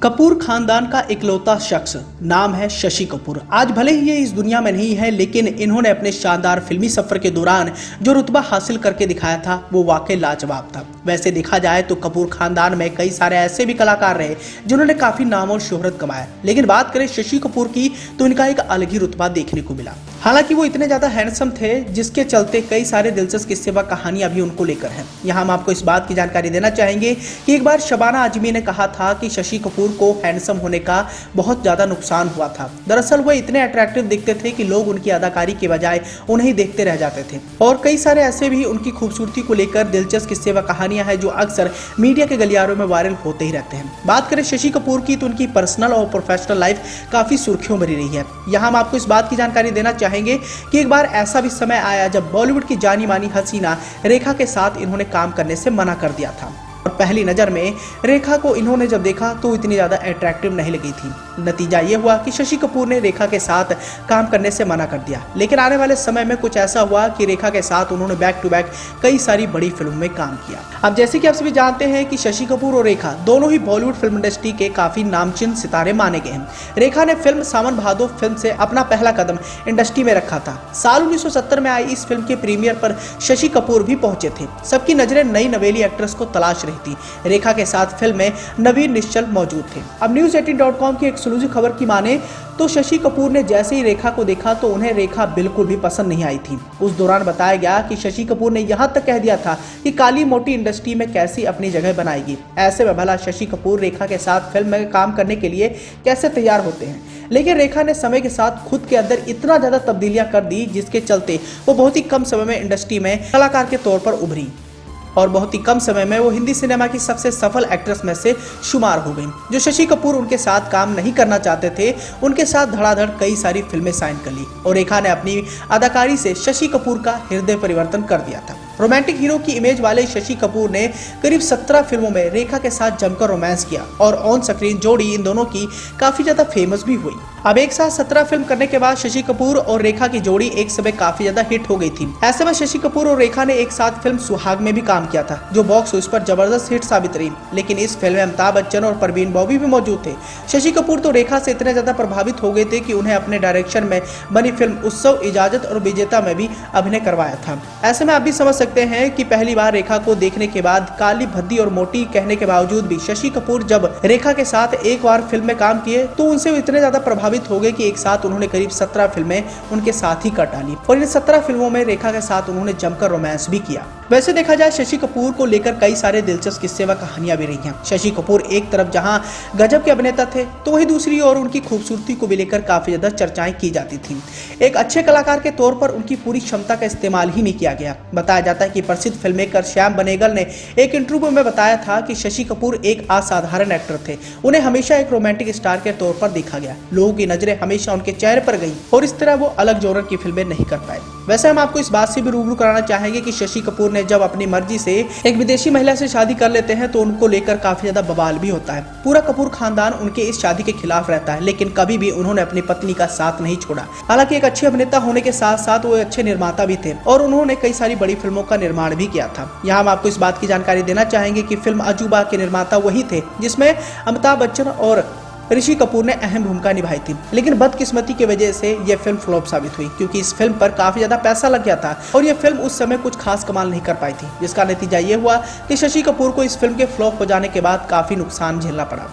कपूर खानदान का इकलौता शख्स नाम है शशि कपूर। आज भले ही ये इस दुनिया में नहीं है, लेकिन इन्होंने अपने शानदार फिल्मी सफर के दौरान जो रुतबा हासिल करके दिखाया था वो वाकई लाजवाब था। वैसे देखा जाए तो कपूर खानदान में कई सारे ऐसे भी कलाकार रहे जिन्होंने काफी नाम और शोहरत कमाया, लेकिन बात करें शशि कपूर की तो इनका एक अलग ही रुतबा देखने को मिला। हालांकि वो इतने ज्यादा हैंडसम थे जिसके चलते कई सारे दिलचस्प किस्से व कहानियां भी उनको लेकर हैं। यहाँ हम आपको इस बात की जानकारी देना चाहेंगे कि एक बार शबाना आजमी ने कहा था कि शशि कपूर को हैंडसम होने का बहुत ज्यादा नुकसान हुआ था। दरअसल वो इतने अट्रैक्टिव दिखते थे कि लोग उनकी अदाकारी के बजाय उन्हें ही देखते रह जाते थे। और कई सारे ऐसे भी उनकी खूबसूरती को लेकर दिलचस्प किस्से व कहानियां हैं जो अक्सर मीडिया के गलियारों में वायरल होते ही रहते हैं। बात करें शशि कपूर की तो उनकी पर्सनल और प्रोफेशनल लाइफ काफी सुर्खियों भरी रही है। यहाँ हम आपको इस बात की जानकारी देना चाहेंगे कि एक बार ऐसा भी समय आया जब बॉलीवुड की जानी मानी हसीना रेखा के साथ इन्होंने काम करने से मना कर दिया था। और पहली नजर में रेखा को इन्होंने जब देखा तो इतनी ज्यादा अट्रैक्टिव नहीं लगी थी। नतीजा ये हुआ कि शशि कपूर ने रेखा के साथ काम करने से मना कर दिया। लेकिन आने वाले समय में कुछ ऐसा हुआ कि रेखा के साथ उन्होंने बैक टू बैक कई सारी बड़ी फिल्मों में काम किया। अब जैसे कि आप सभी जानते हैं कि शशि कपूर और रेखा दोनों ही बॉलीवुड फिल्म इंडस्ट्री के काफी नामचीन सितारे माने गए हैं। रेखा ने फिल्म सावन भादो फिल्म से अपना पहला कदम इंडस्ट्री में रखा था। साल 1970 में आई इस फिल्म के प्रीमियर पर शशि कपूर भी पहुंचे थे। सबकी नजरें नई नवेली एक्ट्रेस को तलाश रही थी। रेखा के साथ फिल्म में नवीन निश्चल मौजूद थे। अब News18.com की एक्सक्लूसिव खबर की माने तो शशि कपूर ने जैसे ही रेखा को देखा तो उन्हें रेखा बिल्कुल भी पसंद नहीं आई थी। उस दौरान बताया गया कि शशि कपूर ने यहां तक कह दिया था कि काली मोटी इंडस्ट्री में कैसी अपनी जगह बनाएगी। ऐसे में भला शशि कपूर रेखा के साथ फिल्म में काम करने के लिए कैसे तैयार होते हैं। लेकिन रेखा ने समय के साथ खुद के अंदर इतना ज्यादा तब्दीलियां कर दी जिसके चलते वो बहुत ही कम समय में इंडस्ट्री में कलाकार के तौर पर उभरी और बहुत ही कम समय में वो हिंदी सिनेमा की सबसे सफल एक्ट्रेस में से शुमार हो गई। जो शशि कपूर उनके साथ काम नहीं करना चाहते थे उनके साथ धड़ाधड़ कई सारी फिल्में साइन कर ली और रेखा ने अपनी अदाकारी से शशि कपूर का हृदय परिवर्तन कर दिया था। रोमांटिक हीरो की इमेज वाले शशि कपूर ने करीब 17 फिल्मों में रेखा के साथ जमकर रोमांस किया और ऑन स्क्रीन जोड़ी इन दोनों की काफी ज्यादा फेमस भी हुई। अब एक साथ 17 फिल्म करने के बाद शशि कपूर और रेखा की जोड़ी एक समय काफी ज्यादा हिट हो गई थी। ऐसे में शशि कपूर और रेखा ने एक साथ फिल्म सुहाग में भी काम किया था जो बॉक्स ऑफिस पर जबरदस्त हिट साबित रही। लेकिन इस फिल्म में अमिताभ बच्चन और परवीन बॉबी भी मौजूद थे। शशि कपूर तो रेखा से इतने ज्यादा प्रभावित हो गए थे कि उन्हें अपने डायरेक्शन में बनी फिल्म उत्सव, इजाजत और विजेता में भी अभिनय करवाया था। ऐसे में आप भी समझ सकते हैं कि पहली बार रेखा को देखने के बाद काली भद्दी और मोटी कहने के बावजूद भी शशि कपूर जब रेखा के साथ एक बार फिल्म में काम किए तो उनसे इतने ज्यादा प्रभावित हो गए कि एक साथ उन्होंने करीब 17 फिल्में उनके साथ ही कर डाली और इन 17 फिल्मों में रेखा के साथ उन्होंने जमकर रोमांस भी किया। वैसे देखा जाए शशि कपूर को लेकर कई सारे दिलचस्प किस्से व कहानियां भी रही हैं। शशि कपूर एक तरफ जहां गजब के अभिनेता थे तो वहीं दूसरी ओर उनकी खूबसूरती को भी लेकर काफी ज्यादा चर्चाएं की जाती थी। एक अच्छे कलाकार के तौर पर उनकी पूरी क्षमता का इस्तेमाल ही नहीं किया गया। बताया जाता है कि प्रसिद्ध फिल्म मेकर श्याम बनेगल ने एक इंटरव्यू में बताया था कि शशि कपूर एक असाधारण एक्टर थे। उन्हें हमेशा एक रोमांटिक स्टार के तौर पर देखा गया। लोगों की नजरें हमेशा उनके चेहरे पर गई और इस तरह वो अलग जॉनर की फिल्में नहीं कर पाए। वैसे हम आपको इस बात से भी रूबरू कराना चाहेंगे कि शशि कपूर ने जब अपनी मर्जी से एक विदेशी महिला से शादी कर लेते हैं तो उनको लेकर काफी ज्यादा बवाल भी होता है। पूरा कपूर खानदान उनके इस शादी के खिलाफ रहता है, लेकिन कभी भी उन्होंने अपनी पत्नी का साथ नहीं छोड़ा। हालांकि एक अच्छे अभिनेता होने के साथ साथ वो अच्छे निर्माता भी थे और उन्होंने कई सारी बड़ी फिल्मों का निर्माण भी किया था। यहाँ हम आपको इस बात की जानकारी देना चाहेंगे कि फिल्म अजूबा के निर्माता वही थे जिसमें अमिताभ बच्चन और ऋषि कपूर ने अहम भूमिका निभाई थी। लेकिन बदकिस्मती की वजह से यह फिल्म फ्लॉप साबित हुई क्योंकि इस फिल्म पर काफी ज्यादा पैसा लग गया था और यह फिल्म उस समय कुछ खास कमाल नहीं कर पाई थी, जिसका नतीजा ये हुआ कि शशि कपूर को इस फिल्म के फ्लॉप हो जाने के बाद काफी नुकसान झेलना पड़ा।